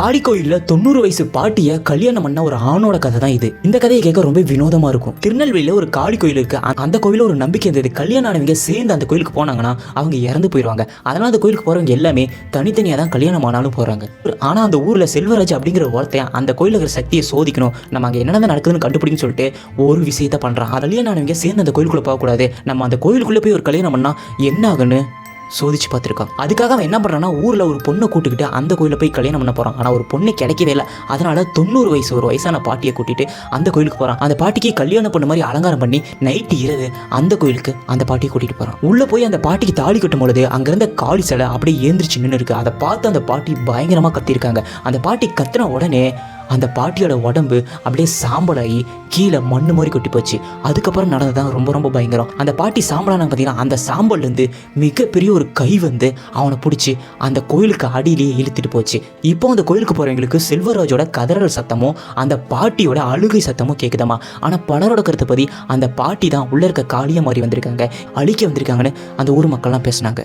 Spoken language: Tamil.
காளி கோயில்ல 90 வயசு பாட்டிய கல்யாணம் பண்ண ஒரு ஆணோட கதை தான் இது. இந்த கதையை கேட்க ரொம்ப வினோதமா இருக்கும். திருநெல்வேலியில ஒரு காளி கோயில் இருக்கு. அந்த கோயில ஒரு நம்பிக்கை இருந்தது, கல்யாணம் ஆனவங்க சேர்ந்து அந்த கோயிலுக்கு போனாங்கன்னா அவங்க இறந்து போயிடுவாங்க. அதனால அந்த கோயிலுக்கு போறவங்க எல்லாமே தனித்தனியா தான் கல்யாணம் ஆனாலும் போறாங்க. ஆனா அந்த ஊர்ல செல்வராஜ் அப்படிங்கிற ஒருத்தன் அந்த கோயில இருக்கிற சக்தியை சோதிக்கணும், நம்ம அங்க என்னென்ன நடக்குதுன்னு கண்டுபிடின்னு சொல்லிட்டு ஒரு விஷயத்த பண்றான். கல்யாணம் ஆனவங்க சேர்ந்து அந்த கோயிலுக்குள்ள போகக்கூடாது, நம்ம அந்த கோயிலுக்குள்ள போய் ஒரு கல்யாணம் பண்ணா என்ன ஆகுன்னு சோதிச்சு பார்த்துருக்கான். அதுக்காக அவன் என்ன பண்ணுறான்னா, ஊரில் ஒரு பொண்ணை கூட்டுக்கிட்டு அந்த கோயிலில் போய் கல்யாணம் பண்ண போகிறான். ஆனால் ஒரு பொண்ணு கிடைக்கவே இல்லை. அதனால 90 வயசு ஒரு வயசான பாட்டியை கூட்டிட்டு அந்த கோயிலுக்கு போகிறான். அந்த பாட்டிக்கு கல்யாணம் பண்ண மாதிரி அலங்காரம் பண்ணி நைட்டு இரவு அந்த கோயிலுக்கு அந்த பாட்டியை கூட்டிட்டு போகிறான். உள்ளே போய் அந்த பாட்டிக்கு தாலி கட்டும் பொழுது அங்கேருந்த காளி சிலை அப்படியே ஏந்திரிச்சு நின்று இருக்கு. அதை பார்த்து அந்த பாட்டி பயங்கரமாக கத்திருக்காங்க. அந்த பாட்டி கத்துன உடனே அந்த பாட்டியோட உடம்பு அப்படியே சாம்பலாகி கீழே மண்ணு மாதிரி கொட்டி போச்சு. அதுக்கப்புறம் நடந்ததான் ரொம்ப ரொம்ப பயங்கரம். அந்த பாட்டி சாம்பலான பார்த்தீங்கன்னா அந்த சாம்பல்லேருந்து மிகப்பெரிய ஒரு கை வந்து அவனை பிடிச்சி அந்த கோயிலுக்கு அடியிலேயே இழுத்துட்டு போச்சு. இப்போ அந்த கோயிலுக்கு போகிறவங்களுக்கு செல்வராஜோட கதறல் சத்தமும் அந்த பாட்டியோட அழுகை சத்தமும் கேட்குதாமா. ஆனால் பலரோட கருத்துப்படி அந்த பாட்டி தான் உள்ள இருக்க காளியை மாதிரி வந்திருக்காங்க, அழிக்க வந்திருக்காங்கன்னு அந்த ஊர் மக்கள்லாம் பேசினாங்க.